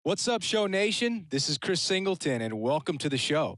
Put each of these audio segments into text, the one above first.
What's up, Show Nation? This is Chris Singleton, and welcome to the show.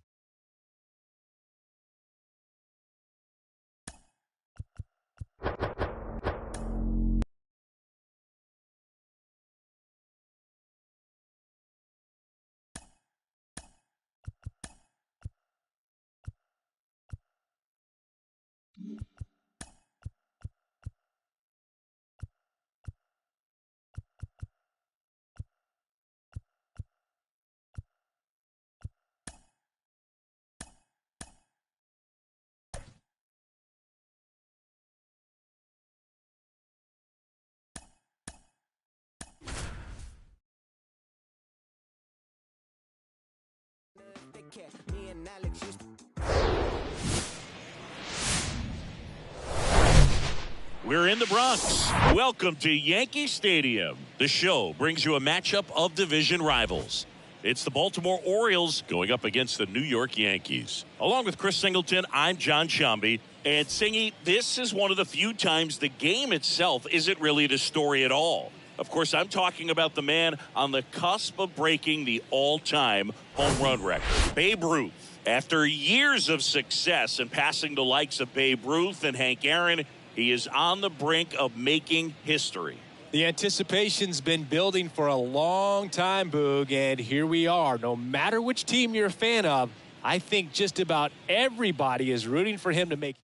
We're in the Bronx. Welcome to Yankee Stadium. The show brings you a matchup of division rivals. It's the Baltimore Orioles going up against the New York Yankees. Along with Chris Singleton, I'm John Shambi. And Singy, this is one of the few times the game itself isn't really the story at all. Of course, I'm talking about the man on the cusp of breaking the all-time home run record, Babe Ruth. After years of success and passing the likes of Babe Ruth and Hank Aaron, he is on the brink of making history. The anticipation's been building for a long time, Boog, and here we are. No matter which team you're a fan of, I think just about everybody is rooting for him to make.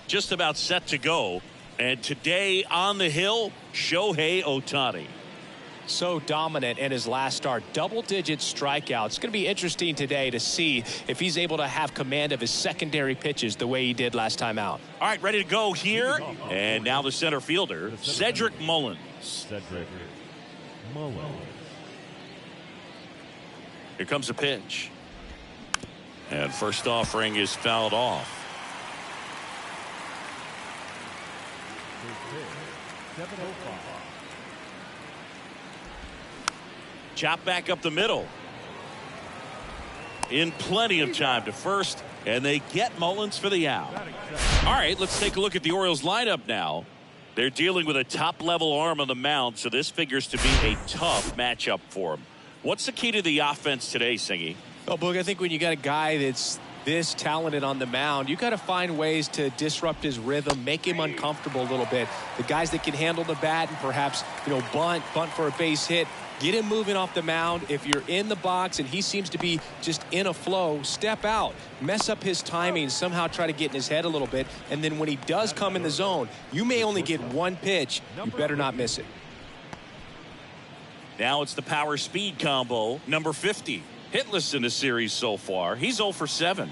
Just about set to go. And today on the hill, Shohei Ohtani. So dominant in his last start, double-digit strikeouts. It's going to be interesting today to see if he's able to have command of his secondary pitches the way he did last time out. All right, ready to go here. And now the center fielder, Cedric Mullins. Cedric Mullins. Here comes a pitch. And first offering is fouled off. Chop back up the middle. In plenty of time to first, and they get Mullins for the out. All right, let's take a look at the Orioles lineup now. They're dealing with a top-level arm on the mound, so this figures to be a tough matchup for them. What's the key to the offense today, Singy? Well, Boog, I think when you got a guy that's this talented on the mound, you got to find ways to disrupt his rhythm, make him uncomfortable a little bit. The guys that can handle the bat and perhaps, bunt for a base hit, get him moving off the mound. If you're in the box and he seems to be just in a flow, step out, mess up his timing, somehow try to get in his head a little bit. And then when he does come in the zone, you may only get one pitch. You better not miss it. Now it's the power speed combo, number 50. Hitless in the series so far. He's 0 for 7.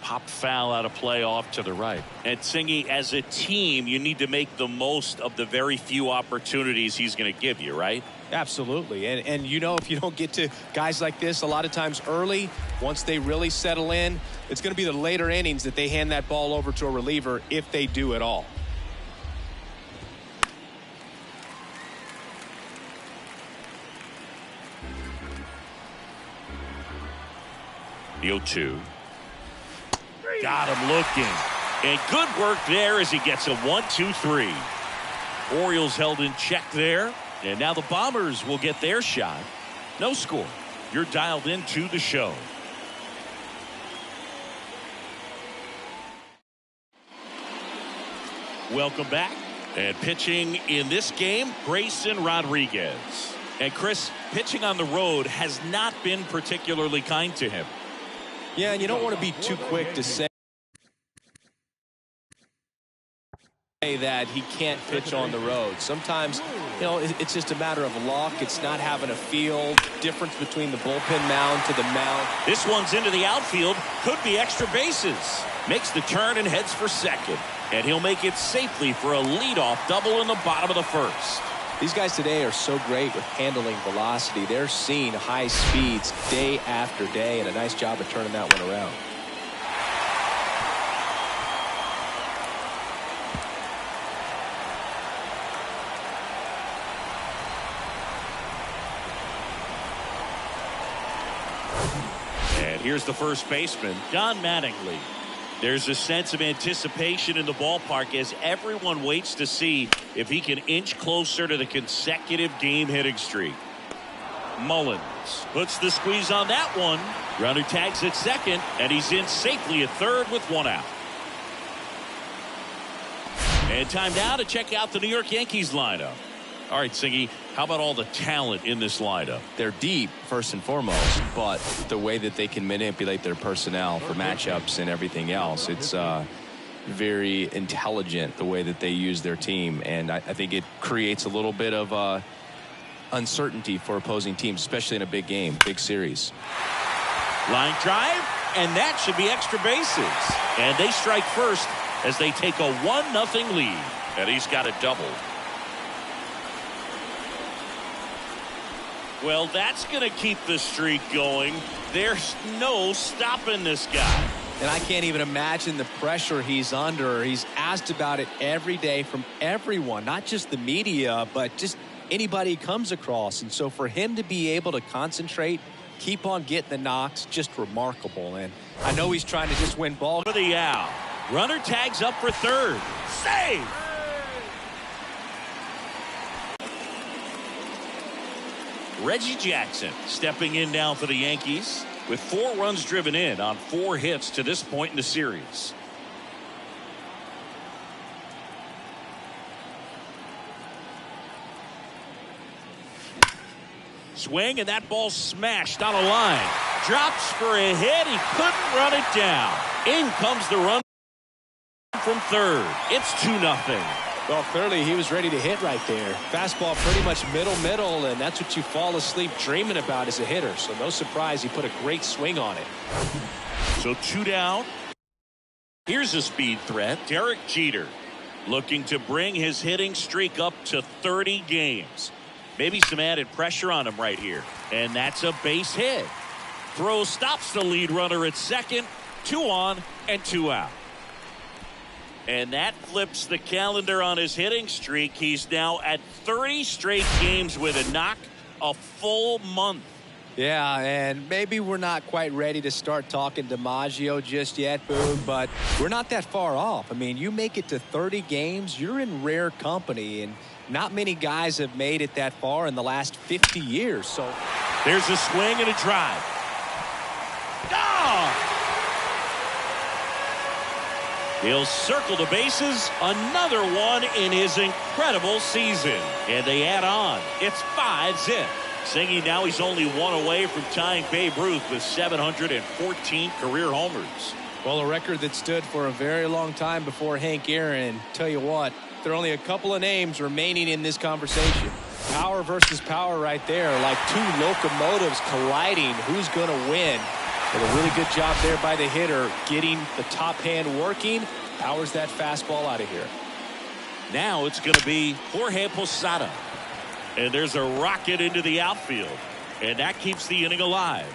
Popped foul out of play off to the right. And Singy, as a team, you need to make the most of the very few opportunities he's going to give you, right? Absolutely. And if you don't get to guys like this a lot of times early, once they really settle in, it's going to be the later innings that they hand that ball over to a reliever if they do at all. The 0-2. Got him looking. And good work there as he gets a 1-2-3. Orioles held in check there. And now the Bombers will get their shot. No score. You're dialed into the show. Welcome back. And pitching in this game, Grayson Rodriguez. And Chris, pitching on the road has not been particularly kind to him. Yeah, and you don't want to be too quick to say that he can't pitch on the road. Sometimes, it's just a matter of luck. It's not having a feel. Difference between the bullpen mound to the mound. This one's into the outfield. Could be extra bases. Makes the turn and heads for second. And he'll make it safely for a leadoff double in the bottom of the first. These guys today are so great with handling velocity. They're seeing high speeds day after day, and a nice job of turning that one around. And here's the first baseman, Don Mattingly. There's a sense of anticipation in the ballpark as everyone waits to see if he can inch closer to the consecutive game hitting streak. Mullins puts the squeeze on that one. Runner tags at second, and he's in safely at third with one out. And time now to check out the New York Yankees lineup. All right, Singy, how about all the talent in this lineup? They're deep, first and foremost, but the way that they can manipulate their personnel for matchups and everything else, it's very intelligent the way that they use their team. And I think it creates a little bit of uncertainty for opposing teams, especially in a big game, big series. Line drive, and that should be extra bases. And they strike first as they take a 1-0 lead. And he's got a double. Well, that's going to keep the streak going. There's no stopping this guy. And I can't even imagine the pressure he's under. He's asked about it every day from everyone, not just the media, but just anybody he comes across. And so for him to be able to concentrate, keep on getting the knocks, just remarkable. And I know he's trying to just win ball. For the out. Runner tags up for third. Save! Reggie Jackson stepping in now for the Yankees with 4 runs driven in on 4 hits to this point in the series. Swing, and that ball smashed on a line. Drops for a hit. He couldn't run it down. In comes the run from third. It's 2-0. Well, clearly he was ready to hit right there. Fastball pretty much middle, and that's what you fall asleep dreaming about as a hitter. So no surprise he put a great swing on it. So 2 down. Here's a speed threat. Derek Jeter looking to bring his hitting streak up to 30 games. Maybe some added pressure on him right here. And that's a base hit. Throw stops the lead runner at second. 2 on and 2 out. And that flips the calendar on his hitting streak. He's now at 30 straight games with a knock, a full month. Yeah, and maybe we're not quite ready to start talking DiMaggio just yet, Boog, but we're not that far off. I mean, you make it to 30 games, you're in rare company, and not many guys have made it that far in the last 50 years. So there's a swing and a drive. Oh! He'll circle the bases. Another one in his incredible season. And they add on. It's 5-zip. Singing now he's only 1 away from tying Babe Ruth with 714 career homers. Well, a record that stood for a very long time before Hank Aaron. Tell you what, there are only a couple of names remaining in this conversation. Power versus power right there, like 2 locomotives colliding. Who's going to win? But a really good job there by the hitter, getting the top hand working. Powers that fastball out of here. Now it's going to be Jorge Posada. And there's a rocket into the outfield. And that keeps the inning alive.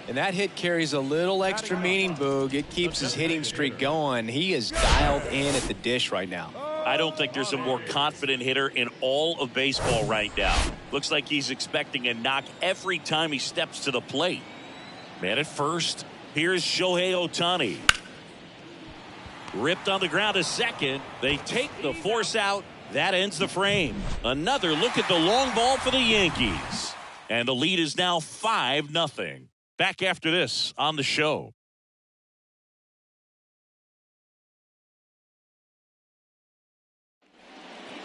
And that hit carries a little extra meaning, Boog. It keeps his hitting streak going. He is dialed in at the dish right now. I don't think there's a more confident hitter in all of baseball right now. Looks like he's expecting a knock every time he steps to the plate. Man at first. Here's Shohei Ohtani. Ripped on the ground to second. They take the force out. That ends the frame. Another look at the long ball for the Yankees. And the lead is now 5-0. Back after this on the show.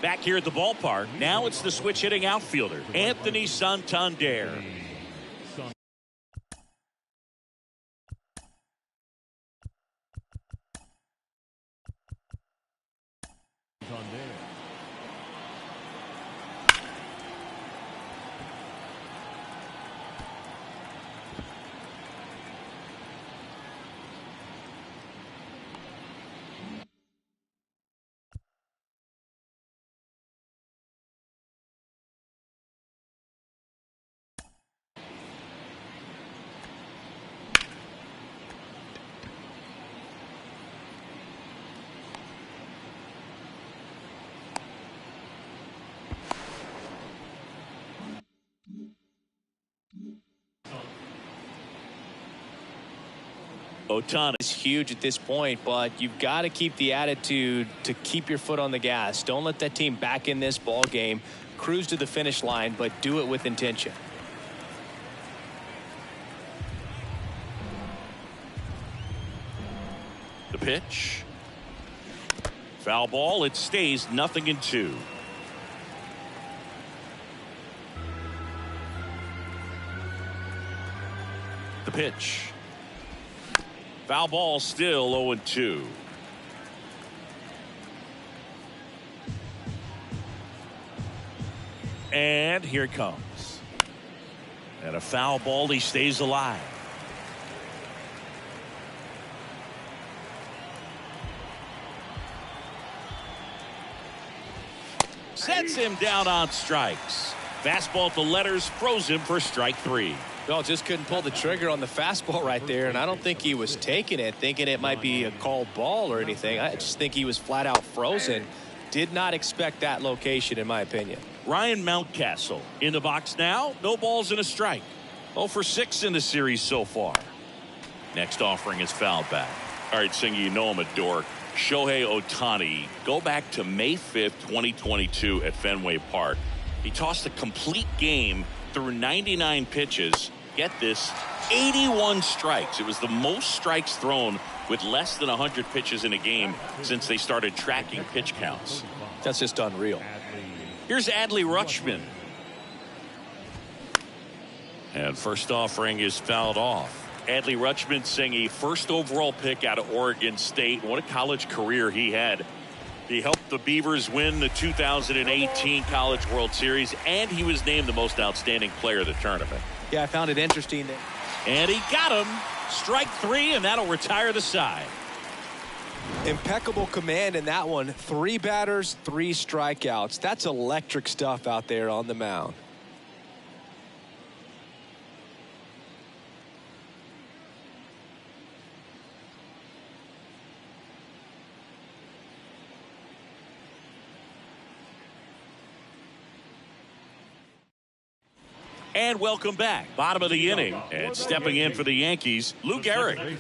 Back here at the ballpark. Now it's the switch hitting outfielder, Anthony Santander. Ohtani. It's huge at this point, but you've got to keep the attitude to keep your foot on the gas. Don't let that team back in this ball game. Cruise to the finish line, but do it with intention. The pitch. Foul ball. It stays 0-2. The pitch. Foul ball, still 0-2. And here it comes. And a foul ball. He stays alive. Sets him down on strikes. Fastball to letters froze him for strike 3. Well, just couldn't pull the trigger on the fastball right there, and I don't think he was taking it, thinking it might be a called ball or anything. I just think he was flat out frozen. Did not expect that location, in my opinion. Ryan Mountcastle in the box now. No balls and a strike. 0 for 6 in the series so far. Next offering is fouled back. All right, Singy, you know I'm a dork. Shohei Ohtani, go back to May 5th, 2022 at Fenway Park. He tossed a complete game through 99 pitches. Get this, 81 strikes. It was the most strikes thrown with less than 100 pitches in a game since they started tracking pitch counts. That's just unreal. Here's Adley Rutschman. And first offering is fouled off. Adley Rutschman, Singy, first overall pick out of Oregon State. What a college career he had. He helped the Beavers win the 2018 College World Series, and he was named the most outstanding player of the tournament. Yeah, I found it interesting. And he got him. Strike 3, and that'll retire the side. Impeccable command in that one. 3 batters, 3 strikeouts. That's electric stuff out there on the mound. And welcome back. Bottom of the inning. And stepping in for the Yankees, Lou Gehrig.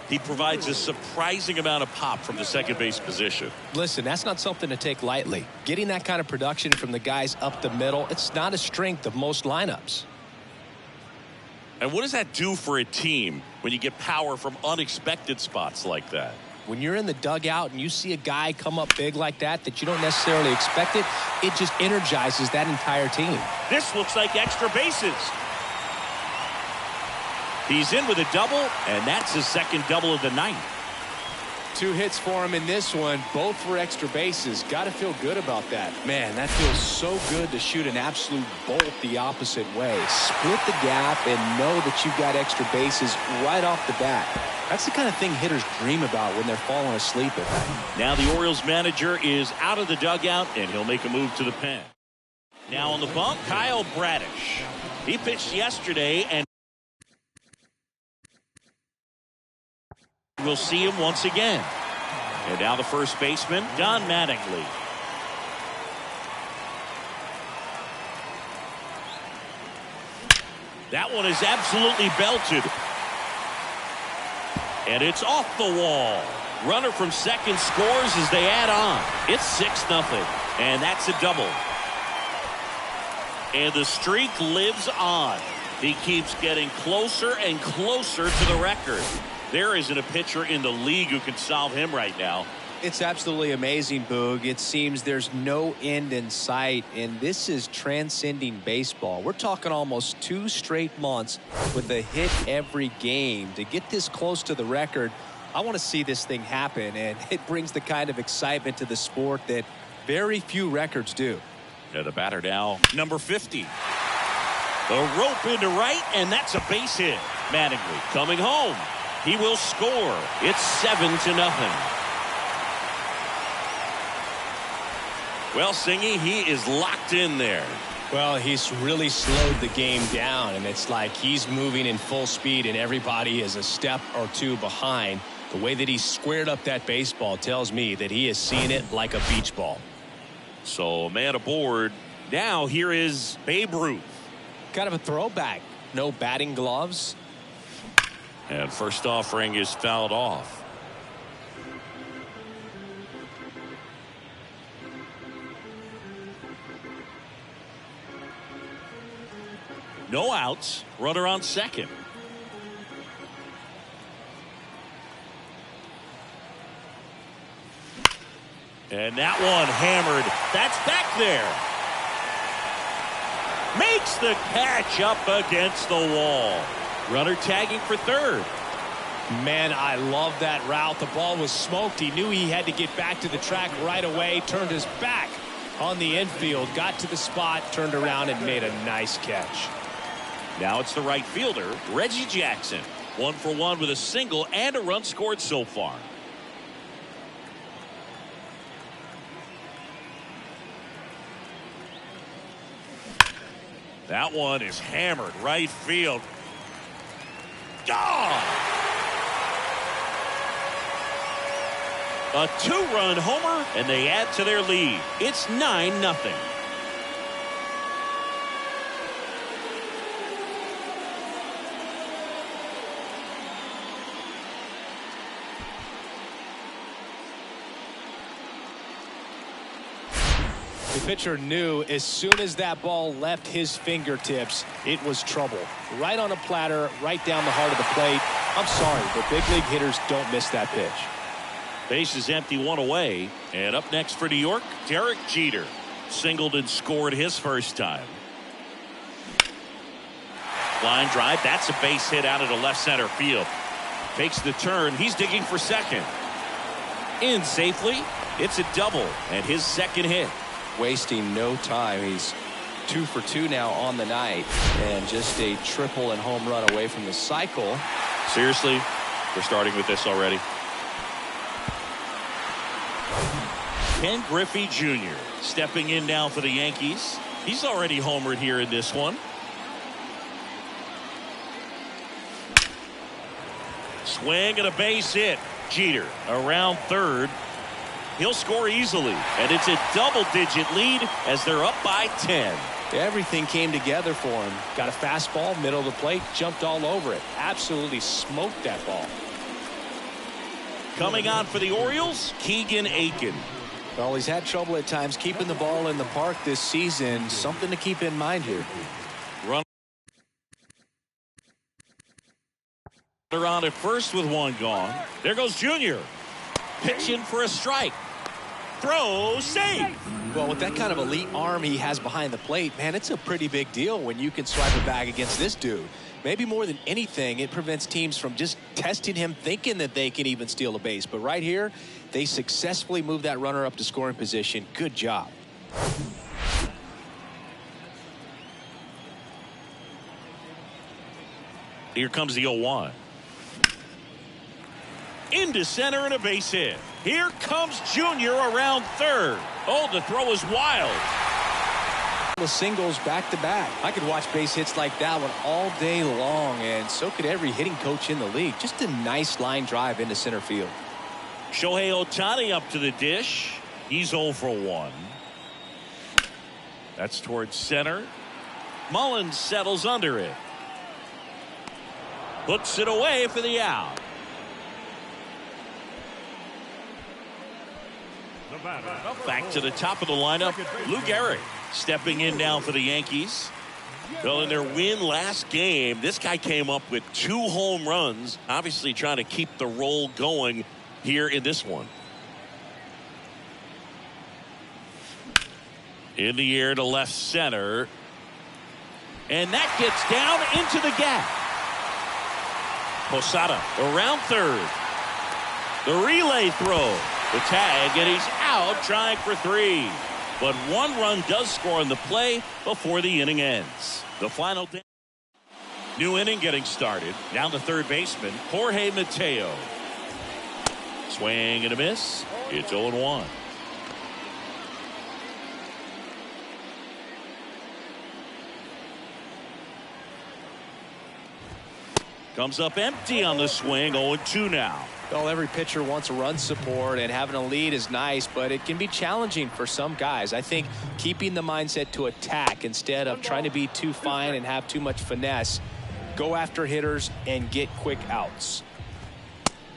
He provides a surprising amount of pop from the second base position. Listen, that's not something to take lightly. Getting that kind of production from the guys up the middle, it's not a strength of most lineups. And what does that do for a team when you get power from unexpected spots like that? When you're in the dugout and you see a guy come up big like that you don't necessarily expect it, it just energizes that entire team. This looks like extra bases. He's in with a double, and that's his second double of the night. 2 hits for him in this one, both for extra bases. Got to feel good about that. Man, that feels so good to shoot an absolute bolt the opposite way. Split the gap and know that you've got extra bases right off the bat. That's the kind of thing hitters dream about when they're falling asleep at night. Now the Orioles manager is out of the dugout, and he'll make a move to the pen. Now on the bump, Kyle Bradish. He pitched yesterday, and we'll see him once again. And now the first baseman, Don Mattingly. That one is absolutely belted. And it's off the wall. Runner from second scores as they add on. It's 6-0. And that's a double. And the streak lives on. He keeps getting closer and closer to the record. There isn't a pitcher in the league who can solve him right now. It's absolutely amazing, Boog. It seems there's no end in sight, and this is transcending baseball. We're talking almost 2 straight months with a hit every game. To get this close to the record, I want to see this thing happen, and it brings the kind of excitement to the sport that very few records do. The batter now, number 50. The rope into right, and that's a base hit. Mattingly coming home. He will score. It's 7-0. Well, Singy, he is locked in there. Well, he's really slowed the game down, and it's like he's moving in full speed, and everybody is a step or 2 behind. The way that he squared up that baseball tells me that he is seeing it like a beach ball. So, man aboard. Now, here is Babe Ruth. Kind of a throwback. No batting gloves. And first offering is fouled off. No outs. Runner on second. And that one hammered. That's back there. Makes the catch up against the wall. Runner tagging for third. Man, I love that route. The ball was smoked. He knew he had to get back to the track right away. Turned his back on the infield. Got to the spot. Turned around and made a nice catch. Now it's the right fielder, Reggie Jackson. 1 for 1 with a single and a run scored so far. That one is hammered right field. Gone! A 2-run homer, and they add to their lead. It's 9-0. The pitcher knew as soon as that ball left his fingertips, it was trouble. Right on a platter, right down the heart of the plate. I'm sorry, but big league hitters don't miss that pitch. Base is empty, 1 away. And up next for New York, Derek Jeter. Singled and scored his first time. Line drive. That's a base hit out of the left center field. Takes the turn. He's digging for second. In safely. It's a double and his second hit. Wasting no time. He's 2 for 2 now on the night, and just a triple and home run away from the cycle. Seriously, we're starting with this already. Ken Griffey Jr. stepping in now for the Yankees. He's already homered here in this one. Swing and a base hit. Jeter around third. He'll score easily, and it's a double-digit lead as they're up by 10. Everything came together for him. Got a fastball, middle of the plate, jumped all over it. Absolutely smoked that ball. Coming on for the Orioles, Keegan Aiken. Well, he's had trouble at times keeping the ball in the park this season. Something to keep in mind here. Runner on at first with 1 gone. There goes Junior. Pitching for a strike. Throw, safe. Well, with that kind of elite arm he has behind the plate, man, it's a pretty big deal when you can swipe a bag against this dude. Maybe more than anything, it prevents teams from just testing him, thinking that they can even steal a base. But right here, they successfully moved that runner up to scoring position. Good job. Here comes the 0-1. Into center and a base hit. Here comes Junior around third. Oh, the throw is wild. The singles back to back. I could watch base hits like that one all day long, and so could every hitting coach in the league. Just a nice line drive into center field. Shohei Ohtani up to the dish. He's 0 for 1. That's towards center. Mullins settles under it. Puts it away for the out. Back to the top of the lineup, Lou Gehrig stepping in now for the Yankees. Well, in their win last game, this guy came up with 2 home runs, obviously trying to keep the roll going here in this one. In the air to left center. And that gets down into the gap. Posada around third. The relay throw. The tag, and he's out trying for 3. But 1 run does score on the play before the inning ends. The final new inning getting started. Down the third baseman, Jorge Mateo. Swing and a miss. It's 0-1. Comes up empty on the swing. 0-2 now. Well, every pitcher wants a run support, and having a lead is nice, but it can be challenging for some guys. I think keeping the mindset to attack instead of trying to be too fine and have too much finesse go after hitters, and get quick outs.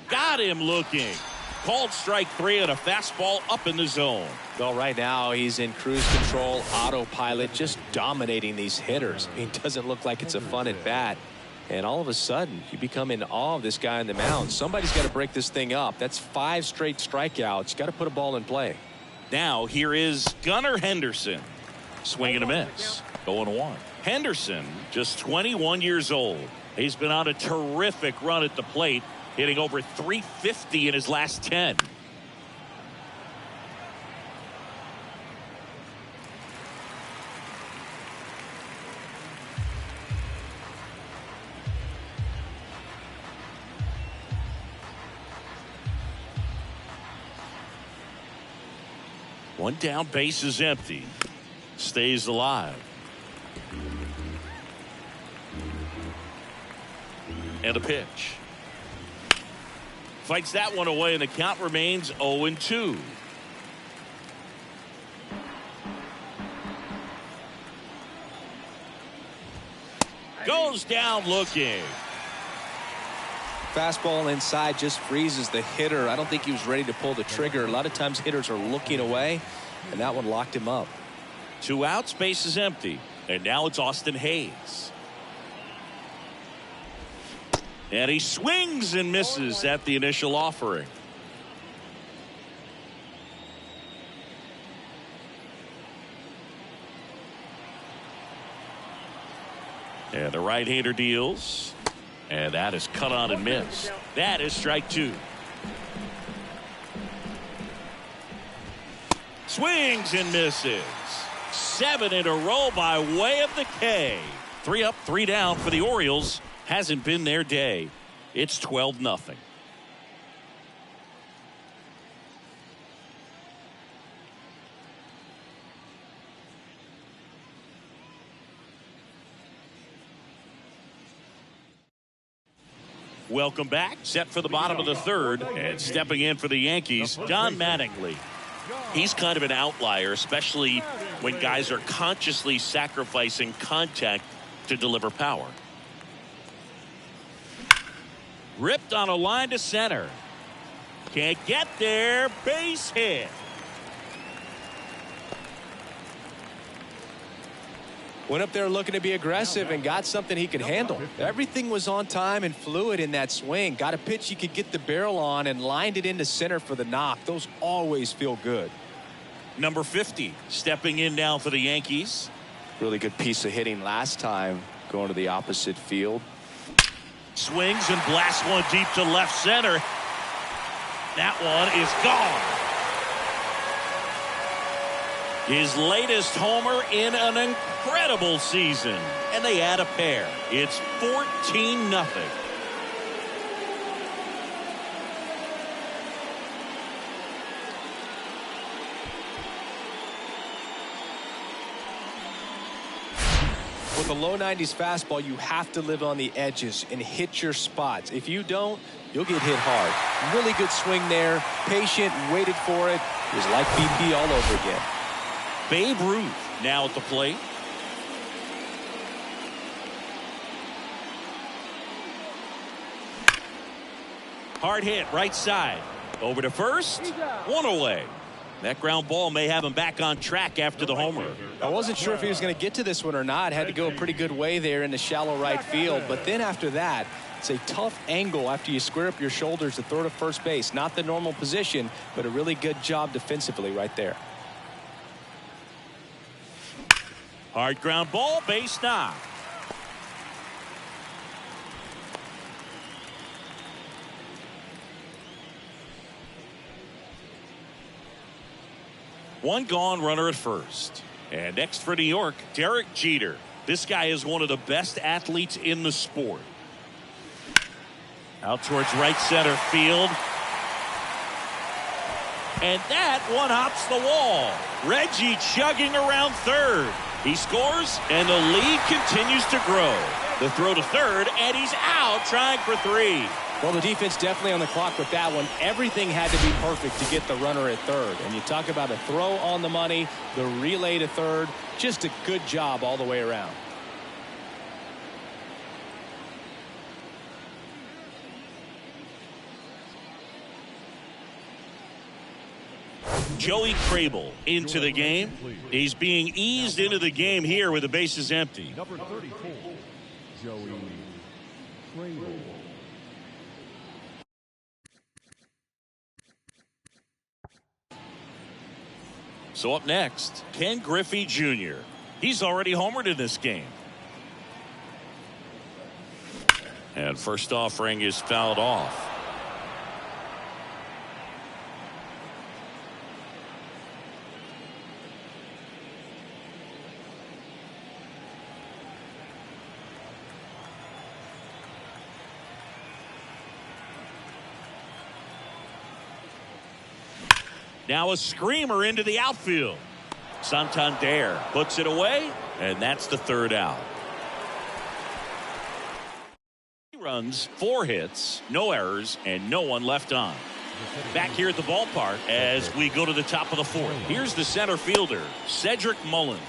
Got him looking. Called strike 3 and a fastball up in the zone. Well, right now he's in cruise control, autopilot, just dominating these hitters. It doesn't look like it's a fun at bat. And all of a sudden, you become in awe of this guy on the mound. Somebody's got to break this thing up. That's 5 straight strikeouts. Got to put a ball in play. Now here is Gunnar Henderson. Swing and a miss. 0-1. Henderson, just 21 years old. He's been on a terrific run at the plate, hitting over .350 in his last 10. One down, base is empty. Stays alive. And a pitch. Fights that one away, and the count remains 0-2. Goes down looking. Fastball inside just freezes the hitter. I don't think he was ready to pull the trigger. A lot of times hitters are looking away, and that one locked him up. 2 outs, base is empty. And now it's Austin Hayes. And he swings and misses at the initial offering. And the right-hander deals. And that is cut on and missed. That is strike 2. Swings and misses. 7 in a row by way of the K. 3 up, 3 down for the Orioles. Hasn't been their day. It's 12-0. Welcome back. Set for the bottom of the third. And stepping in for the Yankees, Don Mattingly. He's kind of an outlier, especially when guys are consciously sacrificing contact to deliver power. Ripped on a line to center. Can't get there. Base hit. Went up there looking to be aggressive and got something he could handle. Everything was on time and fluid in that swing. Got a pitch you could get the barrel on and lined it into center for the knock. Those always feel good. Number 50 stepping in now for the Yankees. Really good piece of hitting last time, going to the opposite field. Swings and blasts one deep to left center. That one is gone. His latest homer in an incredible season. And they add a pair. It's 14-0. With a low 90s fastball, you have to live on the edges and hit your spots. If you don't, you'll get hit hard. Really good swing there. Patient, waited for it. It was like BP all over again. Babe Ruth now at the plate. Hard hit right side. Over to first. One away. That ground ball may have him back on track after the homer. I wasn't sure if he was going to get to this one or not. Had to go a pretty good way there in the shallow right field. But then after that, it's a tough angle after you square up your shoulders to throw to first base. Not the normal position, but a really good job defensively right there. Hard ground ball, base knock. One gone, runner at first. And next for New York, Derek Jeter. This guy is one of the best athletes in the sport. Out towards right center field. And that one hops the wall. Reggie chugging around third. He scores, and the lead continues to grow. The throw to third, and he's out trying for 3. Well, the defense definitely on the clock with that one. Everything had to be perfect to get the runner at third. And you talk about a throw on the money, the relay to third. Just a good job all the way around. Joey Crable into the game. He's being eased into the game here with the bases empty. Number 34, Joey Crable. So up next, Ken Griffey Jr. He's already homered in this game. And first offering is fouled off. Now a screamer into the outfield. Santander puts it away, and that's the third out. He runs, 4 hits, no errors, and no one left on. Back here at the ballpark as we go to the top of the 4th. Here's the center fielder, Cedric Mullins.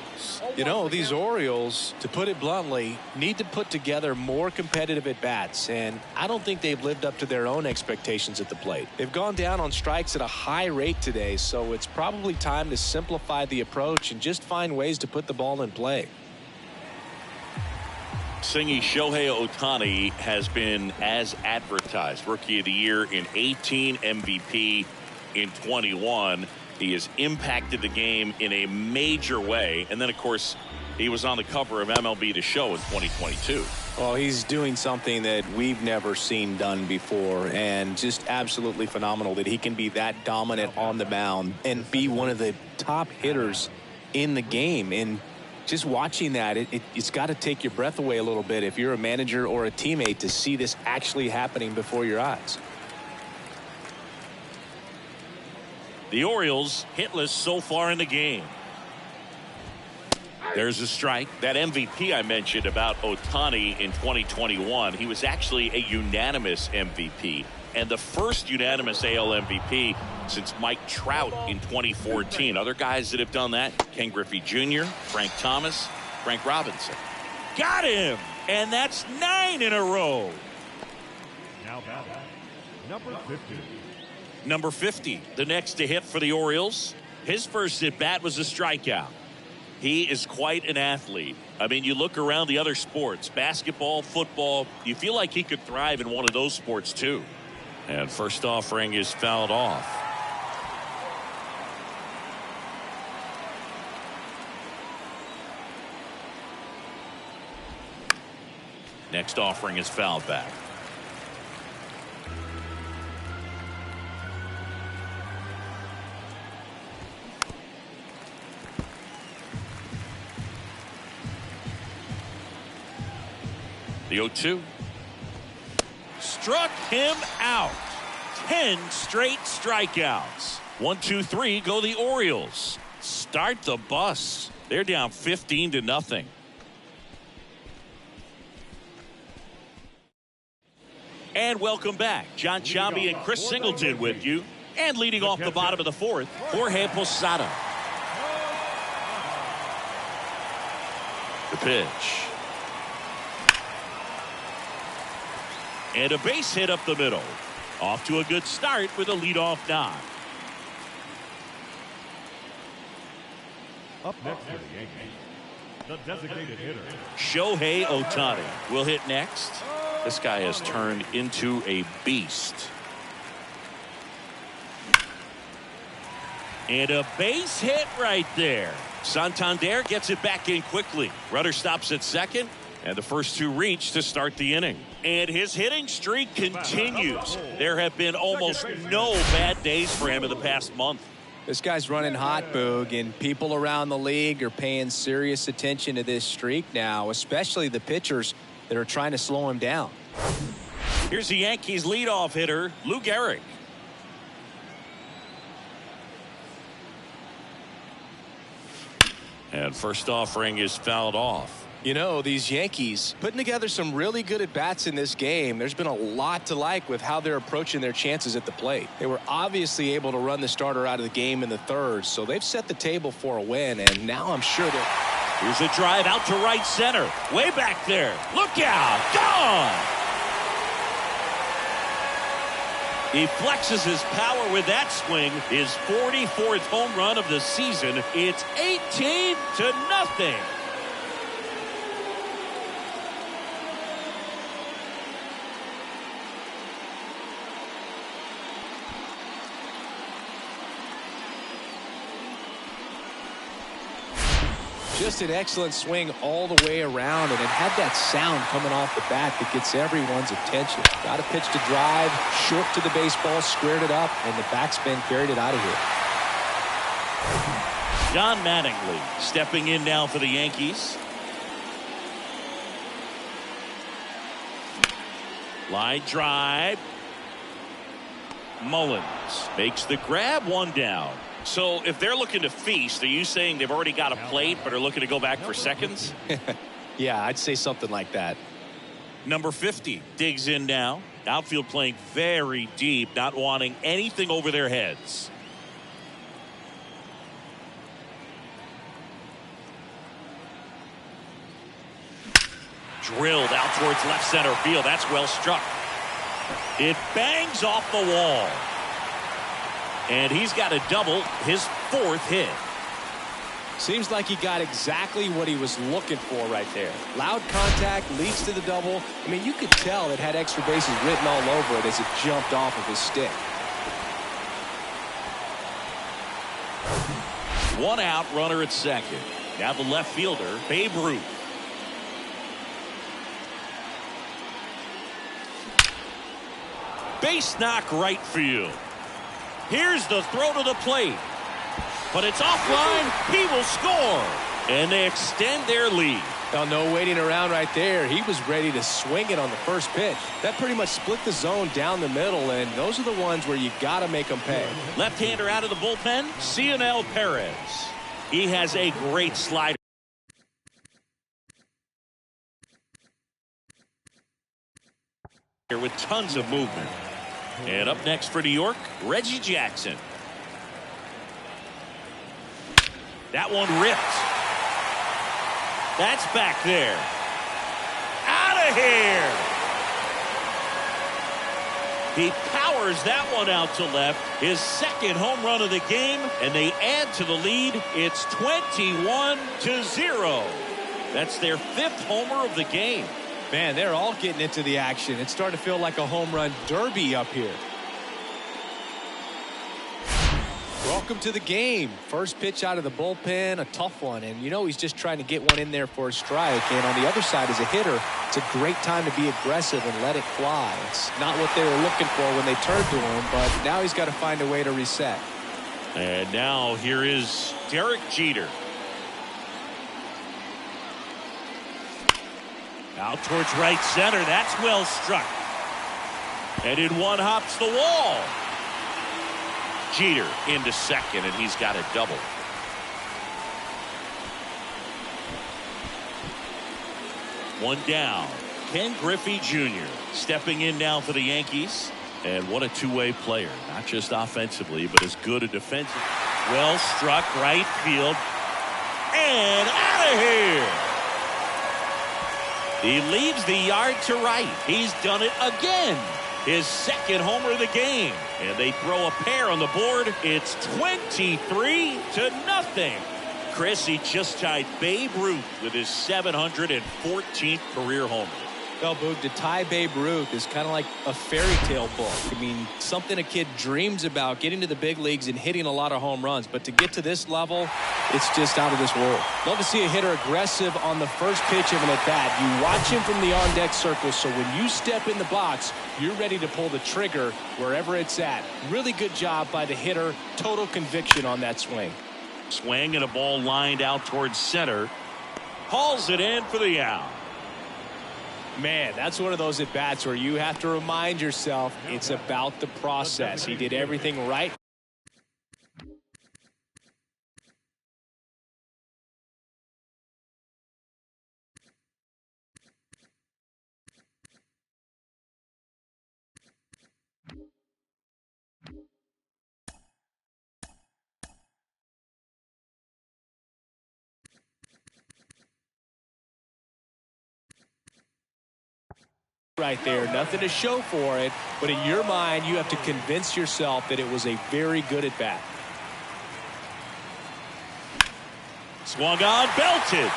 You know, these Orioles, to put it bluntly, need to put together more competitive at-bats, and I don't think they've lived up to their own expectations at the plate. They've gone down on strikes at a high rate today, so it's probably time to simplify the approach and just find ways to put the ball in play. Singy Shohei Ohtani has been as advertised. Rookie of the Year in 18, MVP in 21. He has impacted the game in a major way. And then, of course, he was on the cover of MLB The Show in 2022. Well, he's doing something that we've never seen done before, and just absolutely phenomenal that he can be that dominant on the mound and be one of the top hitters in the game. And just watching that, it's got to take your breath away a little bit if you're a manager or a teammate to see this actually happening before your eyes. The Orioles hitless so far in the game. There's a strike. That MVP I mentioned about Ohtani in 2021, he was actually a unanimous MVP. And the first unanimous AL MVP since Mike Trout in 2014. Other guys that have done that, Ken Griffey Jr., Frank Thomas, Frank Robinson. Got him! And that's 9 in a row. Now batting, number 50. Number 50, the next to hit for the Orioles. His first at bat was a strikeout. He is quite an athlete. I mean, you look around the other sports, basketball, football, you feel like he could thrive in one of those sports too. And first offering is fouled off. Next offering is fouled back. The 0-2. Struck him out. 10 straight strikeouts. 1, 2, 3 go the Orioles. Start the bus. They're down 15-0. And welcome back. John Chambi and Chris Singleton with you. And leading off the bottom of the 4th, Jorge Posada. The pitch. And a base hit up the middle. Off to a good start with a leadoff knock. Up next for the Yankees, the designated hitter, Shohei Ohtani will hit next. This guy has turned into a beast. And a base hit right there. Santander gets it back in quickly. Rudder stops at second, and the first 2 reach to start the inning. And his hitting streak continues. There have been almost no bad days for him in the past month. This guy's running hot, Boog, and people around the league are paying serious attention to this streak now, especially the pitchers that are trying to slow him down. Here's the Yankees leadoff hitter, Lou Gehrig. And first offering is fouled off. You know, these Yankees putting together some really good at-bats in this game. There's been a lot to like with how they're approaching their chances at the plate. They were obviously able to run the starter out of the game in the 3rd, so they've set the table for a win, and now I'm sure that... Here's a drive out to right center. Way back there. Look out. Gone. He flexes his power with that swing. His 44th home run of the season. It's 18-0. Just an excellent swing all the way around, and it had that sound coming off the bat that gets everyone's attention. Got a pitch to drive, short to the baseball, squared it up, and the backspin carried it out of here. John Mattingly stepping in now for the Yankees. Line drive. Mullins makes the grab, one down. So if they're looking to feast, are you saying they've already got a plate but are looking to go back for seconds? Yeah, I'd say something like that. Number 50 digs in now. Outfield playing very deep, not wanting anything over their heads. Drilled out towards left center field. That's well struck. It bangs off the wall. And he's got a double, his 4th hit. Seems like he got exactly what he was looking for right there. Loud contact leads to the double. I mean, you could tell it had extra bases written all over it as it jumped off of his stick. 1 out, runner at second. Now the left fielder, Babe Ruth. Base knock right field. Here's the throw to the plate. But it's offline. He will score. And they extend their lead. Well, no waiting around right there. He was ready to swing it on the first pitch. That pretty much split the zone down the middle, and those are the ones where you got to make them pay. Left-hander out of the bullpen, Cionel Perez. He has a great slider. With tons of movement. And up next for New York, Reggie Jackson. That one ripped. That's back there. Out of here. He powers that one out to left. His 2nd home run of the game, and they add to the lead. It's 21-0. That's their 5th homer of the game. Man, they're all getting into the action. It's starting to feel like a home run derby up here. Welcome to the game. First pitch out of the bullpen, a tough one. And you know he's just trying to get one in there for a strike. And on the other side, as a hitter, it's a great time to be aggressive and let it fly. It's not what they were looking for when they turned to him, but now he's got to find a way to reset. And now here is Derek Jeter. Out towards right center. That's well struck. And in one hops the wall. Jeter into second, and he's got a double. One down. Ken Griffey Jr. stepping in now for the Yankees. And what a two-way player. Not just offensively, but as good a defensive. Well struck right field. And out of here. He leaves the yard to right. He's done it again. His 2nd homer of the game. And they throw a pair on the board. It's 23-0. Chris, he just tied Babe Ruth with his 714th career homer. Well, Boog, to tie Babe Ruth is kind of like a fairy tale book. I mean, something a kid dreams about, getting to the big leagues and hitting a lot of home runs. But to get to this level, it's just out of this world. Love to see a hitter aggressive on the first pitch of an at-bat. You watch him from the on-deck circle, so when you step in the box, you're ready to pull the trigger wherever it's at. Really good job by the hitter. Total conviction on that swing. Swing and a ball lined out towards center. Hauls it in for the out. Man, that's one of those at-bats where you have to remind yourself it's about the process. He did everything right. right there. Nothing to show for it, but in your mind, you have to convince yourself that it was a very good at bat. Swung on, belted.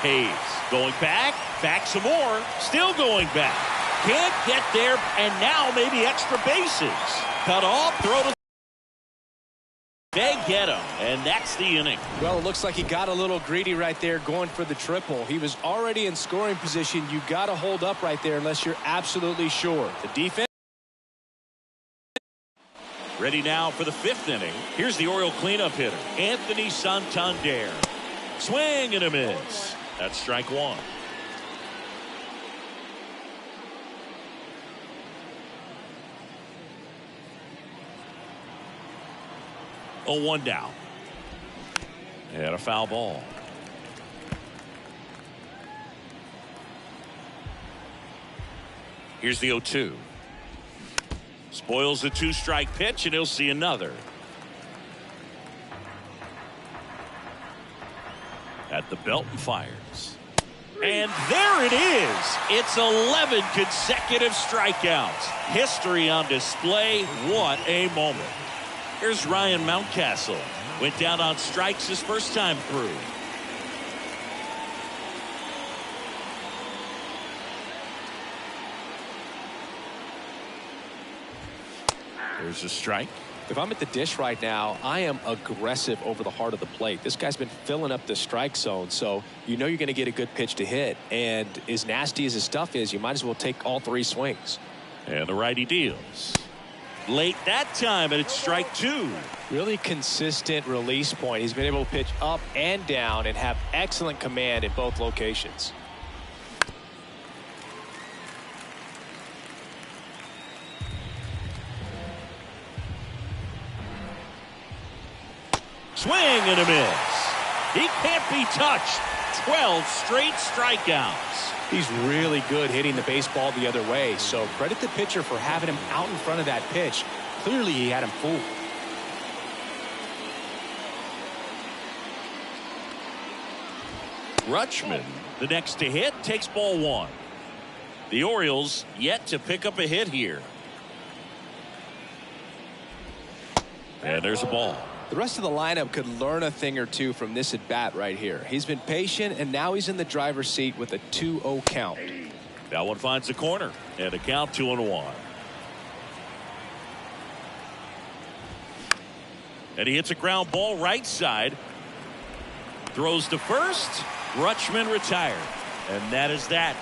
Hayes going back some more, still going back. Can't get there, and now maybe extra bases. Cut off, throw to. They get him, and that's the inning. Well, it looks like he got a little greedy right there going for the triple. He was already in scoring position. You got to hold up right there unless you're absolutely sure. The defense. Ready now for the 5th inning. Here's the Oriole cleanup hitter, Anthony Santander. Swing and a miss. That's strike one. Oh, 1 down. And a foul ball. Here's the 0-2. Spoils the 2-strike pitch, and he'll see another. At the belt and fires. And there it is. It's 11 consecutive strikeouts. History on display. What a moment. Here's Ryan Mountcastle. Went down on strikes his first time through. There's a strike. If I'm at the dish right now, I am aggressive over the heart of the plate. This guy's been filling up the strike zone, so you know you're going to get a good pitch to hit. And as nasty as his stuff is, you might as well take all 3 swings. And the righty deals. Late that time, and it's strike 2. Really consistent release point. He's been able to pitch up and down and have excellent command at both locations. Swing and a miss. He can't be touched. 12 straight strikeouts. He's really good hitting the baseball the other way, so credit the pitcher for having him out in front of that pitch. Clearly he had him fooled. Rutschman, the next to hit, takes ball 1. The Orioles yet to pick up a hit here. And there's a ball. The rest of the lineup could learn a thing or two from this at bat right here. He's been patient, and now he's in the driver's seat with a 2-0 count. That one finds the corner, and a count 2-1. And he hits a ground ball right side. Throws to first. Rutschman retired, and that is that.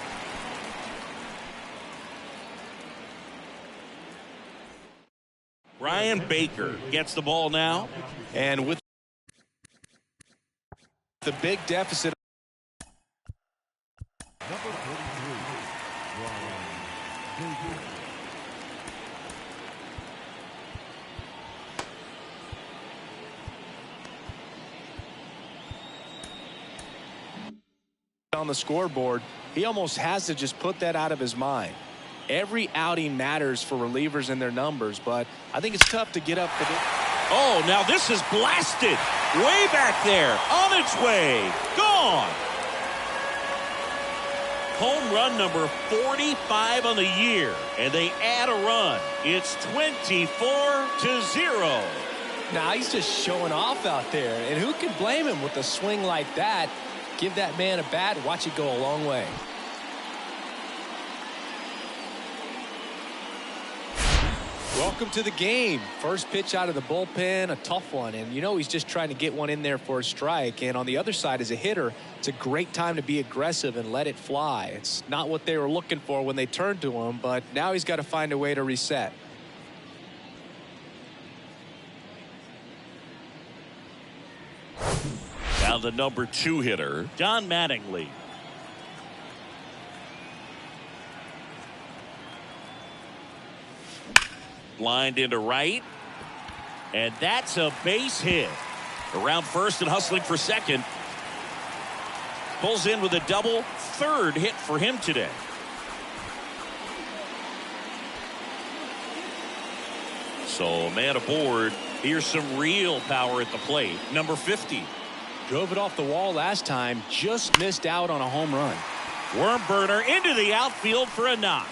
Ryan Baker gets the ball now. And with the big deficit. Number 33, Ryan Baker. On the scoreboard, he almost has to just put that out of his mind. Every outing matters for relievers and their numbers, but I think it's tough to get up for this. Oh, now this is blasted. Way back there. On its way. Gone. Home run number 45 on the year. And they add a run. It's 24-0. Now he's just showing off out there. And who can blame him with a swing like that? Give that man a bat, watch it go a long way. Welcome to the game. First pitch out of the bullpen, a tough one. And you know he's just trying to get one in there for a strike. And on the other side, as a hitter, it's a great time to be aggressive and let it fly. It's not what they were looking for when they turned to him, but now he's got to find a way to reset. Now the number 2 hitter, Don Mattingly. Lined into right. And that's a base hit. Around first and hustling for second. Pulls in with a double. Third hit for him today. So man aboard. Here's some real power at the plate. Number 50. Drove it off the wall last time. Just missed out on a home run. Worm burner into the outfield for a knock.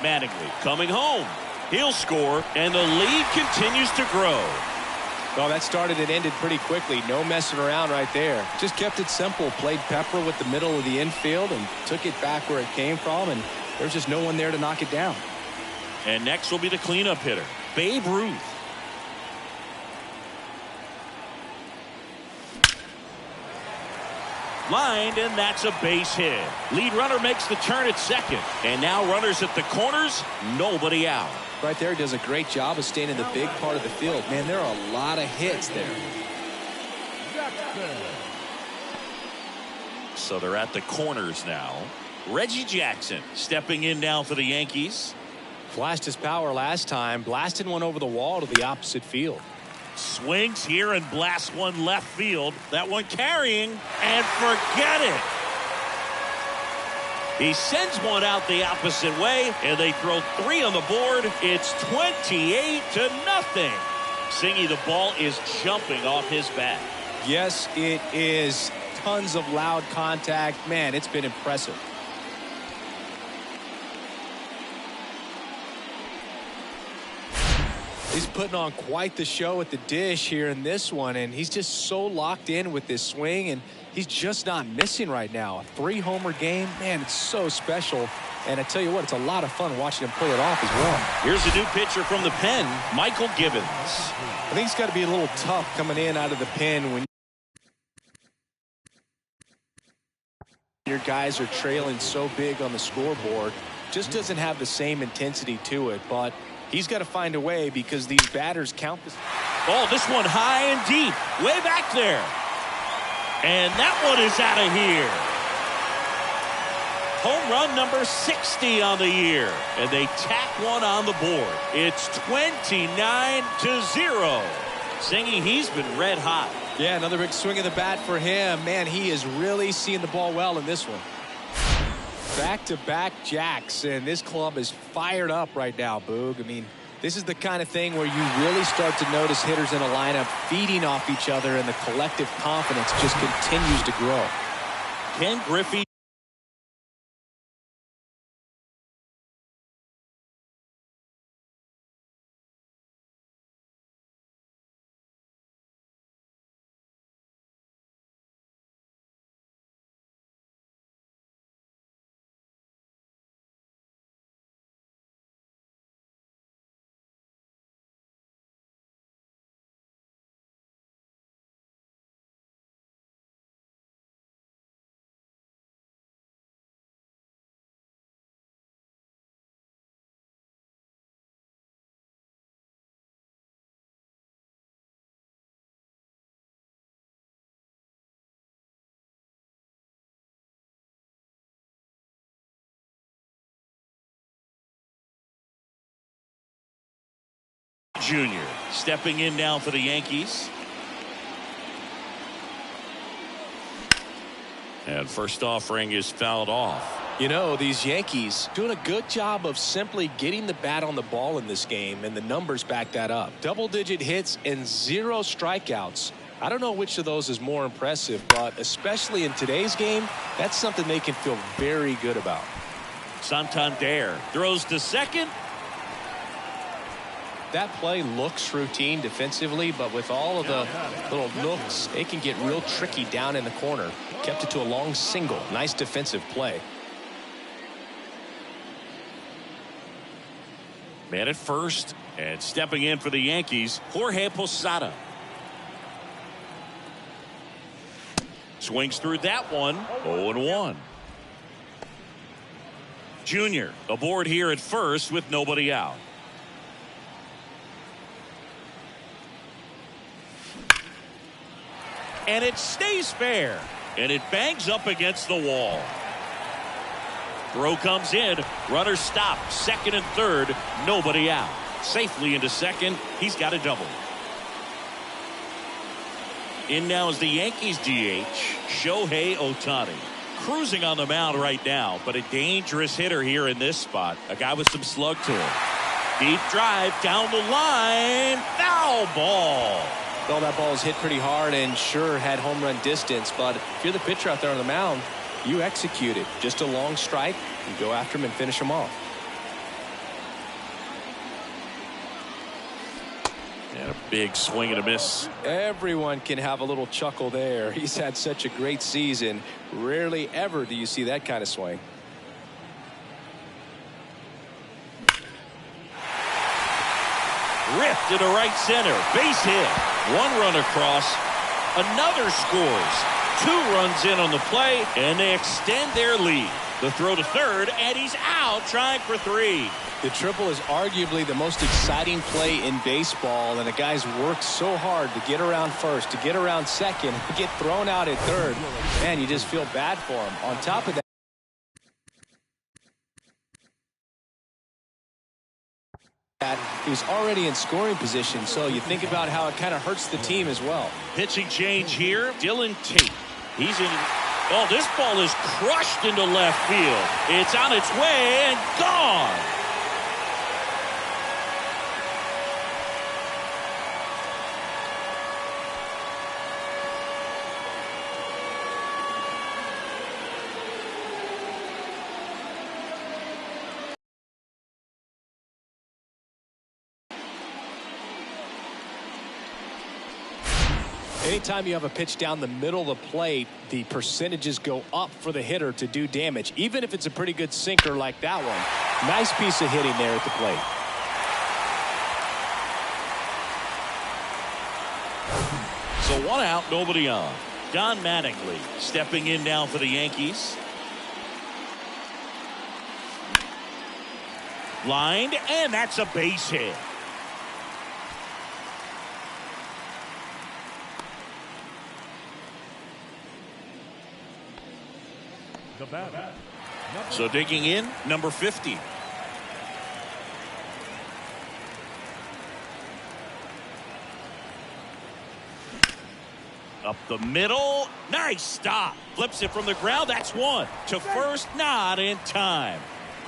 Mattingly coming home. He'll score, and the lead continues to grow. Well, that started and ended pretty quickly. No messing around right there. Just kept it simple. Played pepper with the middle of the infield and took it back where it came from, and there's just no one there to knock it down. And next will be the cleanup hitter, Babe Ruth. Lined, and that's a base hit. Lead runner makes the turn at second. And now runners at the corners, nobody out. Right there, does a great job of staying in the big part of the field. Man, there are a lot of hits there. So they're at the corners now. Reggie Jackson stepping in now for the Yankees. Flashed his power last time, blasted one over the wall to the opposite field. Swings here and blasts one left field. That one carrying, and forget it. He sends one out the opposite way, and they throw 3 on the board. It's 28-0. Singy, the ball is jumping off his bat. Yes, it is. Tons of loud contact. Man, it's been impressive. He's putting on quite the show at the dish here in this one, and he's just so locked in with this swing, and he's just not missing right now. A 3-homer game, man, it's so special. And I tell you what, it's a lot of fun watching him pull it off as well. Here's a new pitcher from the pen, Michael Gibbons. I think it's got to be a little tough coming in out of the pen when your guys are trailing so big on the scoreboard. Just doesn't have the same intensity to it, but he's got to find a way because these batters count this. Oh, this one high and deep, way back there. And that one is out of here. Home run number 60 on the year. And they tack one on the board. It's 29-0. Singy, he's been red hot. Yeah, another big swing of the bat for him. Man, he is really seeing the ball well in this one. Back-to-back jacks, and this club is fired up right now, Boog. I mean, this is the kind of thing where you really start to notice hitters in a lineup feeding off each other, and the collective confidence just continues to grow. Ken Griffey. Jr. stepping in now for the Yankees. And first offering is fouled off. You know, these Yankees doing a good job of simply getting the bat on the ball in this game, and the numbers back that up. Double-digit hits and 0 strikeouts. I don't know which of those is more impressive, but especially in today's game, that's something they can feel very good about. Santander throws to second. That play looks routine defensively, but with all of the little nooks, it can get real tricky down in the corner. Kept it to a long single. Nice defensive play. Man at first, and stepping in for the Yankees, Jorge Posada. Swings through that one. 0-1. Junior aboard here at first with nobody out. And it stays fair. And it bangs up against the wall. Throw comes in. Runner stop. Second and third. Nobody out. Safely into second. He's got a double. In now is the Yankees DH, Shohei Ohtani. Cruising on the mound right now, but a dangerous hitter here in this spot. A guy with some slug to him. Deep drive down the line. Foul ball. Well, that ball was hit pretty hard and sure had home run distance, but if you're the pitcher out there on the mound, you execute it. Just a long strike, you go after him and finish him off. And a big swing and a miss. Everyone can have a little chuckle there. He's had such a great season. Rarely ever do you see that kind of swing. Ripped into right center. Base hit. One run across. Another scores. 2 runs in on the play, and they extend their lead. The throw to third, and he's out trying for 3. The triple is arguably the most exciting play in baseball, and the guys work so hard to get around first, to get around second, to get thrown out at third. Man, you just feel bad for him. On top of that, he was already in scoring position, so you think about how it kind of hurts the team as well. Pitching change here. Dylan Tate. He's in. Oh, this ball is crushed into left field. It's on its way and gone. Anytime you have a pitch down the middle of the plate, the percentages go up for the hitter to do damage, even if it's a pretty good sinker like that one. Nice piece of hitting there at the plate. So 1 out, nobody on. Don Mattingly stepping in now for the Yankees. Lined, and that's a base hit. The batter. So digging in, number 50. Up the middle. Nice stop. Flips it from the ground. That's 1. To first, not in time.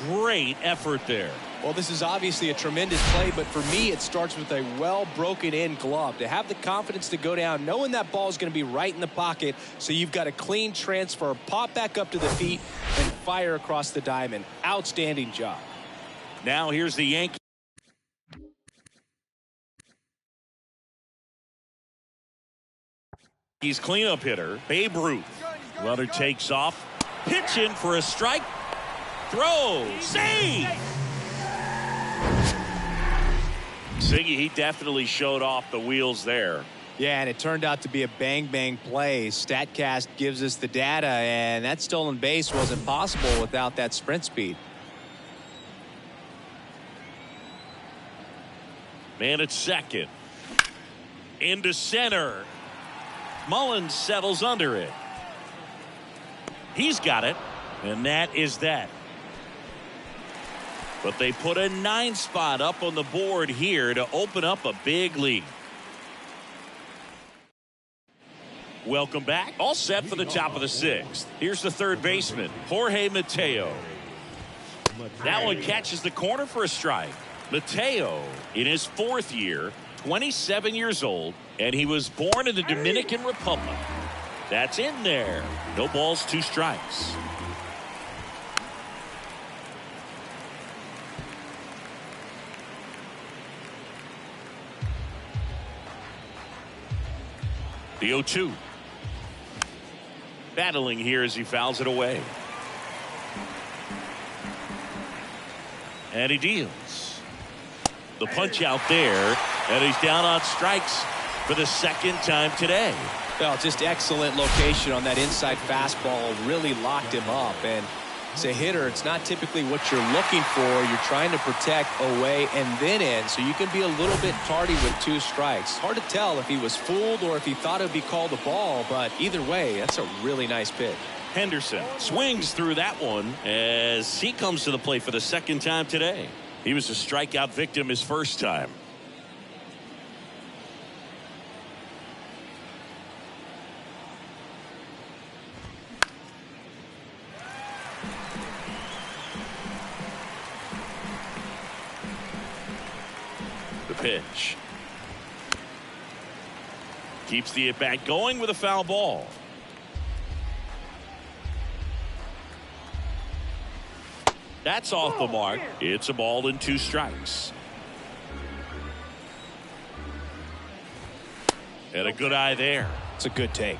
Great effort there. Well, this is obviously a tremendous play, but for me, it starts with a well broken in glove. To have the confidence to go down, knowing that ball is going to be right in the pocket, so you've got a clean transfer, pop back up to the feet, and fire across the diamond. Outstanding job. Now here's the Yankees. He's cleanup hitter, Babe Ruth. Runner takes off, pitching for a strike. Throw, save! Siggy, he definitely showed off the wheels there. Yeah, and it turned out to be a bang-bang play. StatCast gives us the data, and that stolen base wasn't possible without that sprint speed. Man at second. Into center. Mullins settles under it. He's got it, and that is that. But they put a 9 spot up on the board here to open up a big lead. Welcome back. All set for the top of the 6th. Here's the third baseman, Jorge Mateo. That one catches the corner for a strike. Mateo, in his 4th year, 27 years old, and he was born in the Dominican Republic. That's in there. No balls, 2 strikes. The 0-2. Battling here as he fouls it away. And he deals. The punch out there, and he's down on strikes for the 2nd time today. Well, just excellent location on that inside fastball. Really locked him up. And as a hitter, it's not typically what you're looking for. You're trying to protect away and then in, so you can be a little bit tardy with 2 strikes. Hard to tell if he was fooled or if he thought it would be called a ball, but either way, that's a really nice pitch. Henderson swings through that one as he comes to the plate for the 2nd time today. He was a strikeout victim his 1st time. The pitch. Keeps the at-bat going with a foul ball. That's off the mark. It's a ball and 2 strikes. And a good eye there. It's a good take.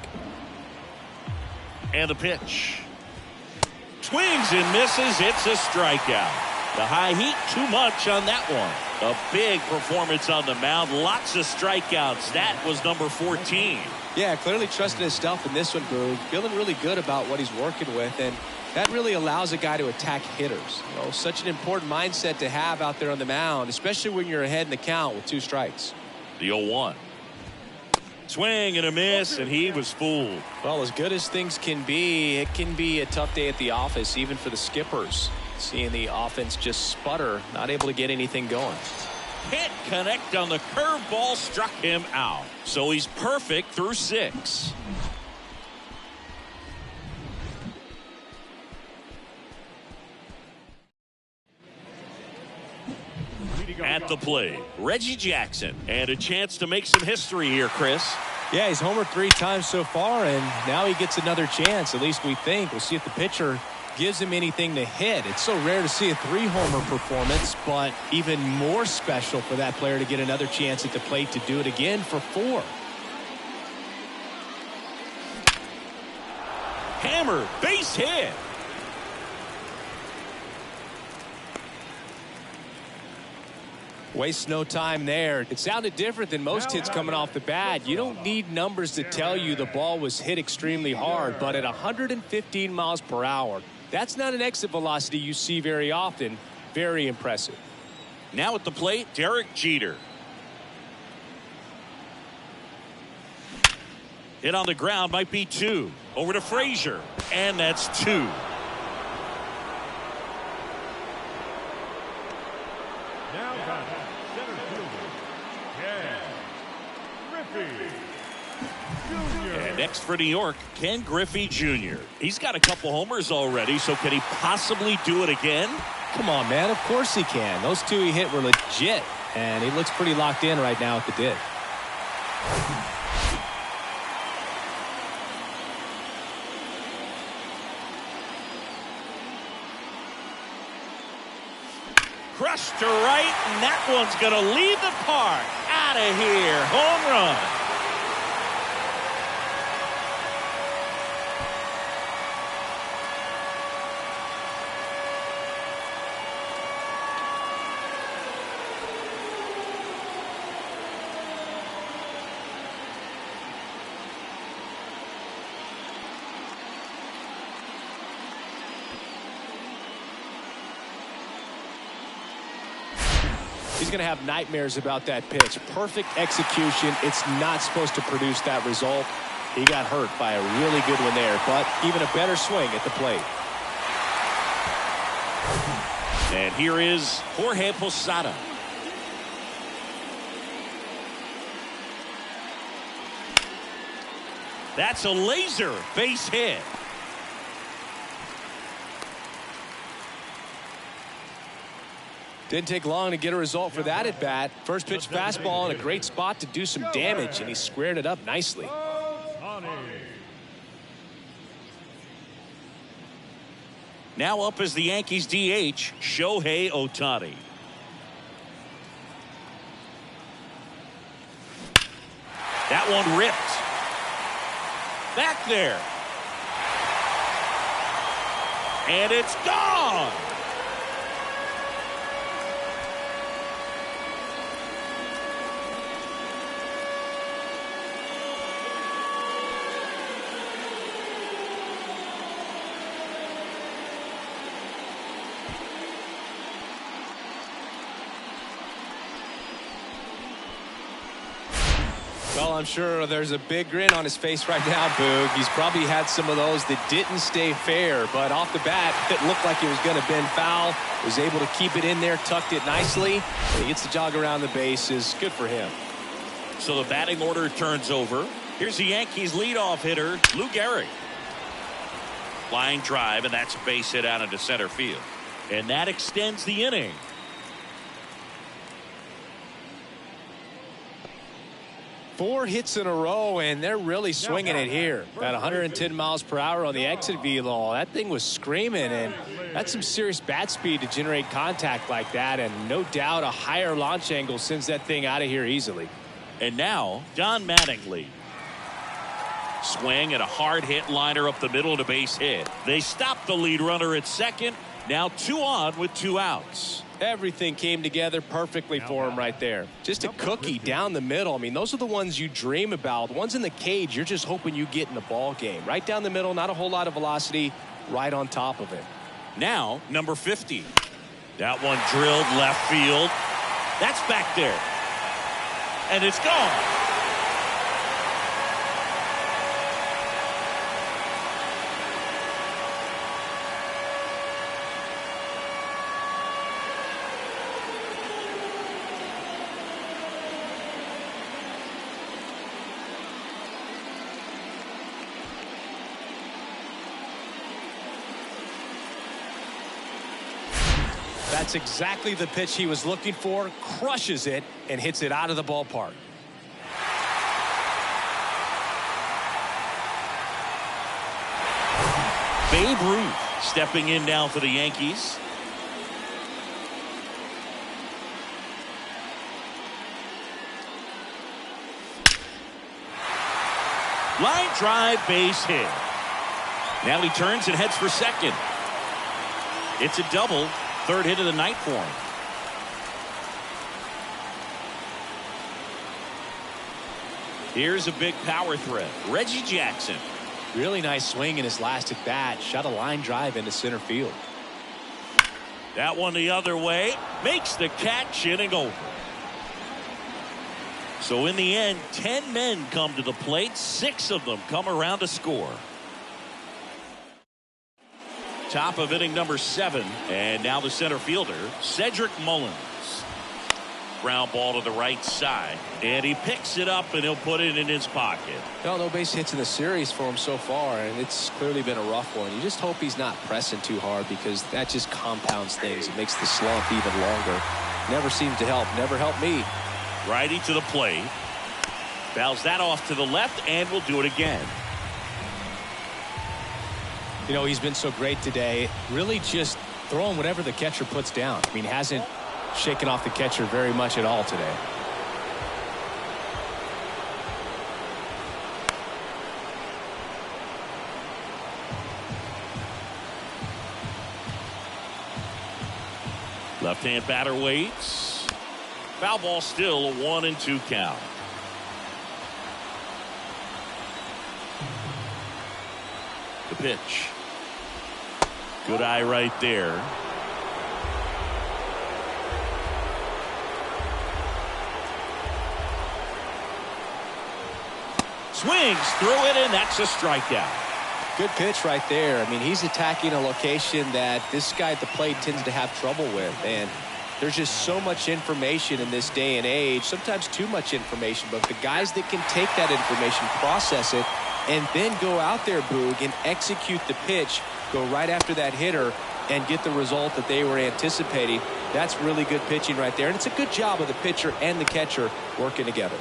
And the pitch. Swings and misses. It's a strikeout. The high heat, too much on that one. A big performance on the mound. Lots of strikeouts. That was number 14. Yeah, clearly trusting his stuff in this one, Boog. Feeling really good about what he's working with, and that really allows a guy to attack hitters. You know, such an important mindset to have out there on the mound, especially when you're ahead in the count with 2 strikes. The 0-1. Swing and a miss, and he was fooled. Well, as good as things can be, it can be a tough day at the office, even for the skippers. Seeing the offense just sputter, not able to get anything going. Can't connect on the curveball, struck him out. So he's perfect through 6. At the plate, Reggie Jackson, and a chance to make some history here, Chris. Yeah, he's homered 3 times so far, and now he gets another chance. At least we think. We'll see if the pitcher gives him anything to hit. It's so rare to see a 3-homer performance, but even more special for that player to get another chance at the plate to do it again for 4. Hammer, base hit. Wastes no time there. It sounded different than most hits coming off the bat. You don't need numbers to tell you the ball was hit extremely hard, but at 115 miles per hour, that's not an exit velocity you see very often. Very impressive. Now at the plate, Derek Jeter. Hit on the ground, might be 2. Over to Frazier, and that's 2. Now batting, center fielder, Ken Griffey Jr. And next for New York, Ken Griffey Jr. He's got a couple homers already, so can he possibly do it again? Come on, man. Of course he can. Those 2 he hit were legit, and he looks pretty locked in right now at the dish. Crushed to right, and that one's going to leave the park. Out of here. Home run. He's going to have nightmares about that pitch. Perfect execution. It's not supposed to produce that result. He got hurt by a really good one there, but even a better swing at the plate. And here is Jorge Posada. That's a laser base hit. Didn't take long to get a result for that at bat. First pitch fastball in a great spot to do some damage, and he squared it up nicely. Now up as the Yankees DH, Shohei Ohtani. That one ripped. Back there. And it's gone. Well, I'm sure there's a big grin on his face right now, Boog. He's probably had some of those that didn't stay fair, but off the bat, it looked like it was going to bend foul. Was able to keep it in there, tucked it nicely. He gets the jog around the bases. Good for him. So the batting order turns over. Here's the Yankees leadoff hitter, Lou Gehrig. Flying drive, and that's a base hit out into center field. And that extends the inning. Four hits in a row, and they're really swinging it here. At 110 miles per hour on the exit velo. That thing was screaming, and that's some serious bat speed to generate contact like that, and no doubt a higher launch angle sends that thing out of here easily. And now Don Mattingly. Swing and a hard hit liner up the middle to base hit. They stop the lead runner at second. Now 2 on with 2 outs. Everything came together perfectly for him right there. Just a cookie down the middle. I mean, those are the ones you dream about. The ones in the cage, you're just hoping you get in the ball game. Right down the middle, not a whole lot of velocity, right on top of it. Now, number 50. That one drilled left field. That's back there. And it's gone. That's exactly the pitch he was looking for. Crushes it and hits it out of the ballpark. Babe Ruth stepping in now for the Yankees. Line drive, base hit. Now he turns and heads for second. It's a double. 3rd hit of the night for him. Here's a big power threat. Reggie Jackson. Really nice swing in his last at bat. Shot a line drive into center field. That one the other way. Makes the catch, inning over. So in the end, 10 men come to the plate. 6 of them come around to score. Top of inning number 7. And now the center fielder, Cedric Mullins. Ground ball to the right side. And he picks it up and he'll put it in his pocket. Well, no base hits in the series for him so far, and it's clearly been a rough one. You just hope he's not pressing too hard, because that just compounds things. It makes the slump even longer. Never seems to help. Never helped me. Righty to the plate. Fouls that off to the left, and will do it again. You know, he's been so great today. Really just throwing whatever the catcher puts down. I mean, hasn't shaken off the catcher very much at all today. Left-hand batter waits. Foul ball, still a 1-2 count. The pitch. Good eye right there. Swings through it, and that's a strikeout. Good pitch right there. I mean, he's attacking a location that this guy at the plate tends to have trouble with. And there's just so much information in this day and age, sometimes too much information. But the guys that can take that information, process it, and then go out there, Boog, and execute the pitch, go right after that hitter, and get the result that they were anticipating, that's really good pitching right there. And it's a good job of the pitcher and the catcher working together.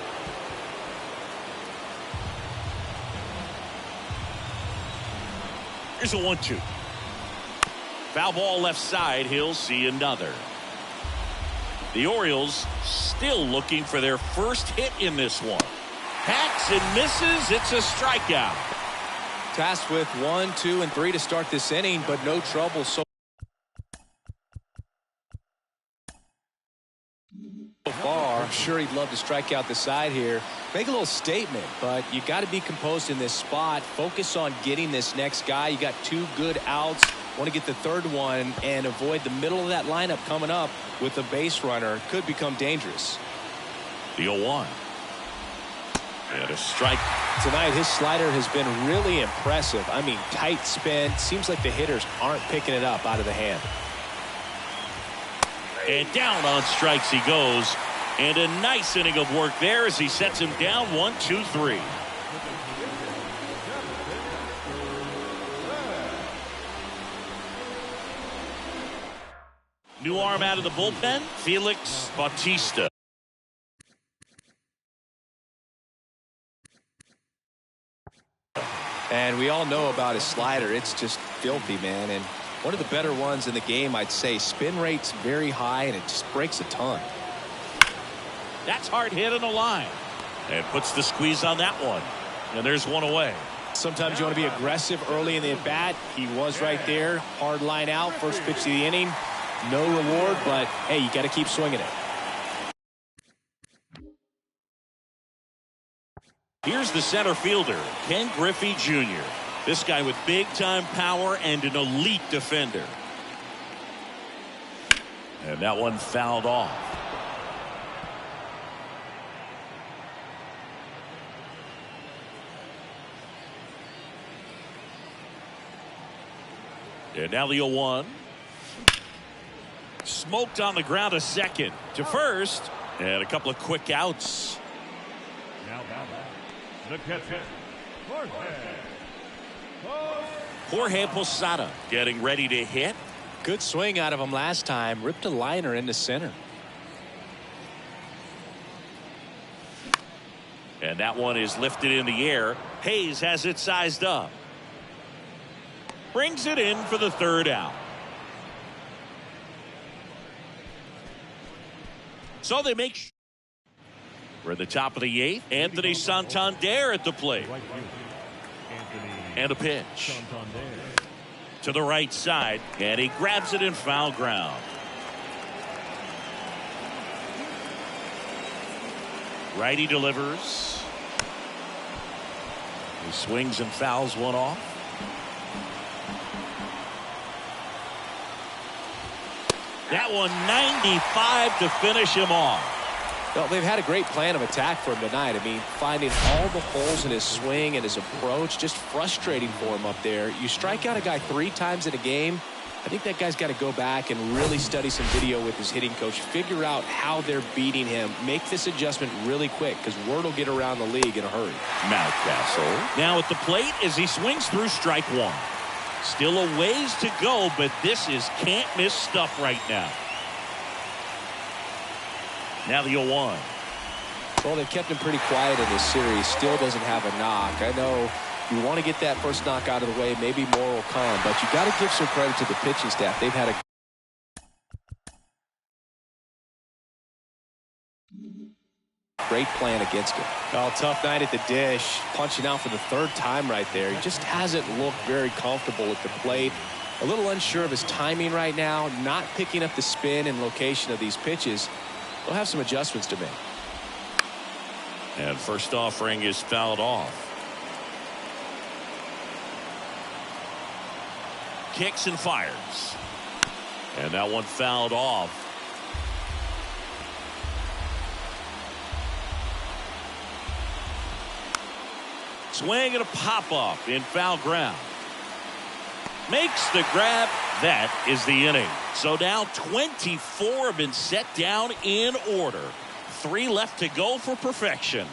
Here's a 1-2. Foul ball left side. He'll see another. The Orioles still looking for their first hit in this one. Hacks and misses. It's a strikeout. Tasked with 1, 2, and 3 to start this inning, but no trouble so far. I'm sure he'd love to strike out the side here. Make a little statement, but you got to be composed in this spot. Focus on getting this next guy. You got 2 good outs. Want to get the 3rd one and avoid the middle of that lineup coming up with a base runner. Could become dangerous. The 0-1. And a strike. Tonight, his slider has been really impressive. I mean, tight spin. Seems like the hitters aren't picking it up out of the hand. And down on strikes he goes. And a nice inning of work there as he sets him down 1, 2, 3. New arm out of the bullpen, Felix Bautista. And we all know about his slider. It's just filthy, man. And one of the better ones in the game, I'd say. Spin rate's very high, and it just breaks a ton. That's hard hit on the line. And puts the squeeze on that one. And there's one away. Sometimes you want to be aggressive early in the at-bat. He was right there. Hard line out. First pitch of the inning. No reward, but, hey, you got to keep swinging it. Here's the center fielder, Ken Griffey Jr. This guy with big-time power and an elite defender. And that one fouled off. And now the 0-1. Smoked on the ground to second. To first. And a couple of quick outs. Now the catcher, Jorge Posada getting ready to hit. Good swing out of him last time. Ripped a liner into center. And that one is lifted in the air. Hayes has it sized up. Brings it in for the third out. So they make. We're at the top of the 8th. Anthony Santander at the plate. And a pitch. To the right side. And he grabs it in foul ground. Righty delivers. He swings and fouls one off. That one 95 to finish him off. Well, they've had a great plan of attack for him tonight. I mean, finding all the holes in his swing and his approach, just frustrating for him up there. You strike out a guy 3 times in a game, I think that guy's got to go back and really study some video with his hitting coach, figure out how they're beating him, make this adjustment really quick, because word will get around the league in a hurry. Mountcastle now at the plate as he swings through strike 1. Still a ways to go, but this is can't miss stuff right now. Now the 0-1. Well, they've kept him pretty quiet in this series. Still doesn't have a knock. I know you want to get that first knock out of the way. Maybe more will come, but you got to give some credit to the pitching staff. They've had a great plan against him. Oh, tough night at the dish. Punching out for the 3rd time right there. He just hasn't looked very comfortable at the plate. A little unsure of his timing right now. Not picking up the spin and location of these pitches. They'll have some adjustments to make. And first offering is fouled off. Kicks and fires. And that one fouled off. Swing and a pop-up in foul ground. Makes the grab. That is the inning. So now 24 have been set down in order. 3 left to go for perfection.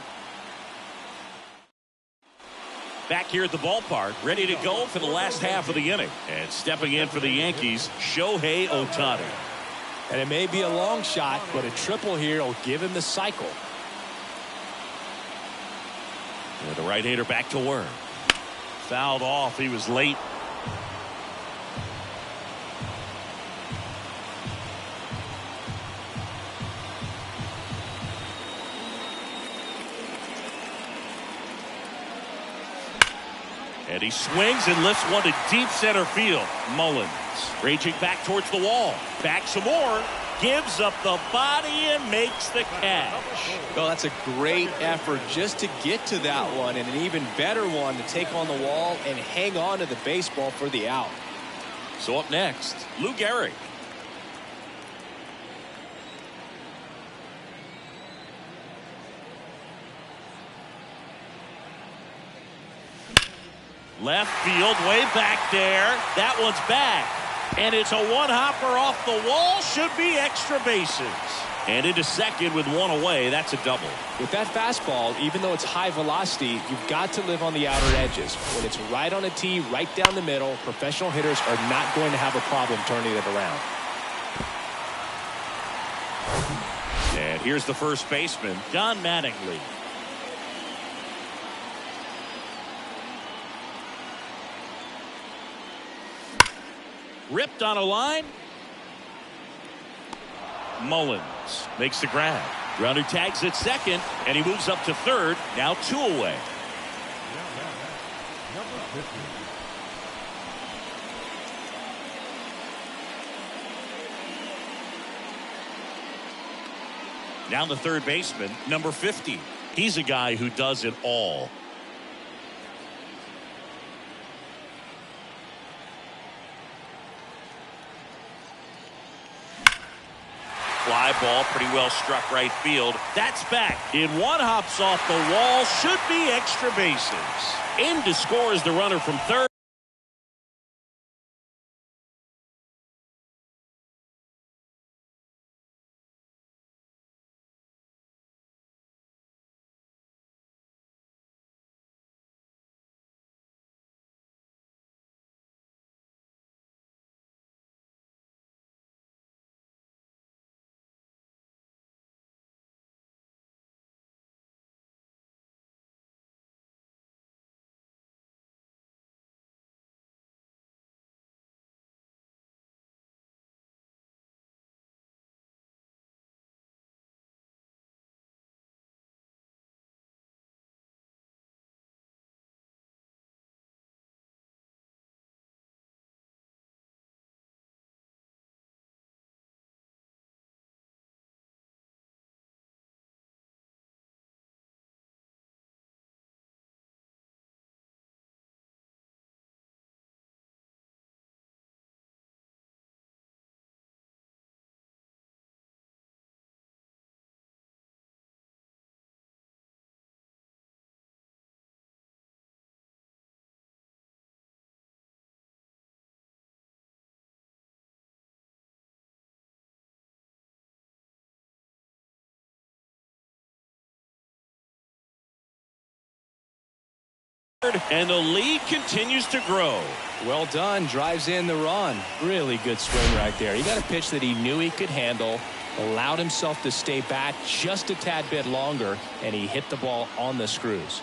Back here at the ballpark, ready to go for the last half of the inning. And stepping in for the Yankees, Shohei Ohtani. And it may be a long shot, but a triple here will give him the cycle. And the right-hander back to work. Fouled off. He was late. And he swings and lifts one to deep center field. Mullins raging back towards the wall. Back some more. Gives up the body and makes the catch. Well, that's a great effort just to get to that one, and an even better one to take on the wall and hang on to the baseball for the out. So up next, Lou Gehrig. Left field, way back there. That one's back. And it's a one-hopper off the wall. Should be extra bases. And into second with one away. That's a double. With that fastball, even though it's high velocity, you've got to live on the outer edges. When it's right on a tee, right down the middle, professional hitters are not going to have a problem turning it around. And here's the first baseman, Don Mattingly. Ripped on a line. Mullins makes the grab. Runner tags at second, and he moves up to third. Now 2 away. Number 50. Now the third baseman, number 50. He's a guy who does it all. Fly ball, pretty well struck right field. That's back. In one, hops off the wall. Should be extra bases. In to score is the runner from third. And the lead continues to grow. Well done. Drives in the run. Really good swing right there. He got a pitch that he knew he could handle, allowed himself to stay back just a tad bit longer, and he hit the ball on the screws.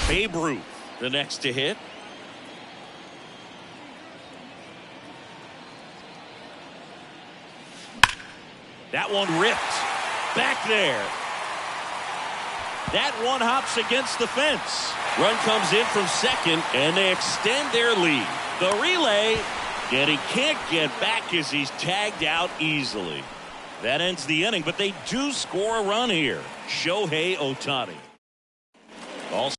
Babe Ruth, the next to hit. That one ripped. Back there. That one hops against the fence. Run comes in from second, and they extend their lead. The relay, and he can't get back as he's tagged out easily. That ends the inning, but they do score a run here. Shohei Ohtani. Also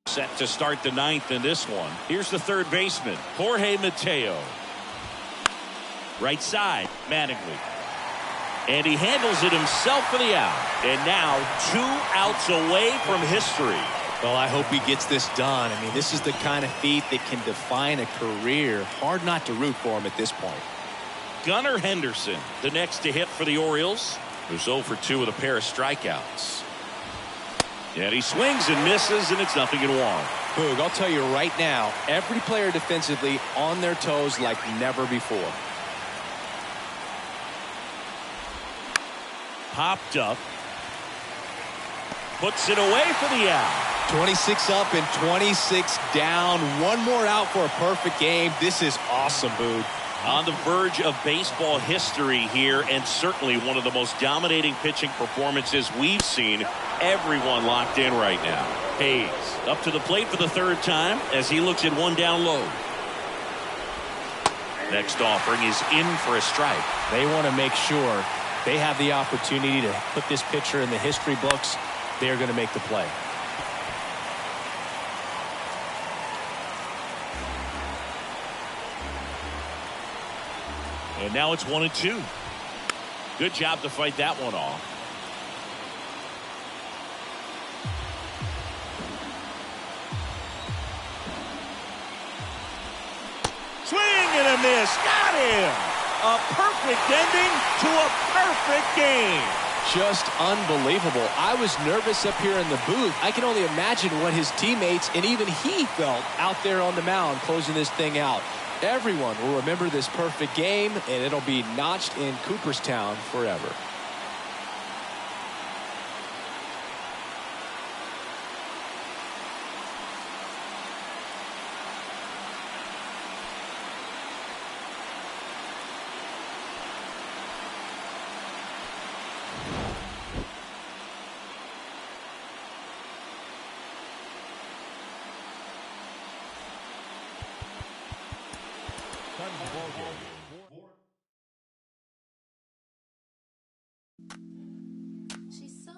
set to start the ninth in this one. Here's the third baseman, Jorge Mateo. Right side, Mattingly. And he handles it himself for the out. And now 2 outs away from history. Well, I hope he gets this done. I mean, this is the kind of feat that can define a career. Hard not to root for him at this point. Gunnar Henderson, the next to hit for the Orioles, who's 0 for 2 with a pair of strikeouts. And he swings and misses, and it's 0-1. Boog, I'll tell you right now, every player defensively on their toes like never before. Popped up. Puts it away for the out. 26 up and 26 down. One more out for a perfect game. This is awesome, Boog. On the verge of baseball history here, and certainly one of the most dominating pitching performances we've seen. Everyone locked in right now. Hayes up to the plate for the third time as he looks at one down low. Next offering is in for a strike. They want to make sure they have the opportunity to put this pitcher in the history books. They are going to make the play. And now it's 1-2. Good job to fight that one off. Swing and a miss. Got him. A perfect ending to a perfect game. Just unbelievable. I was nervous up here in the booth. I can only imagine what his teammates and even he felt out there on the mound closing this thing out. Everyone will remember this perfect game, and it'll be notched in Cooperstown forever. She's so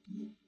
1.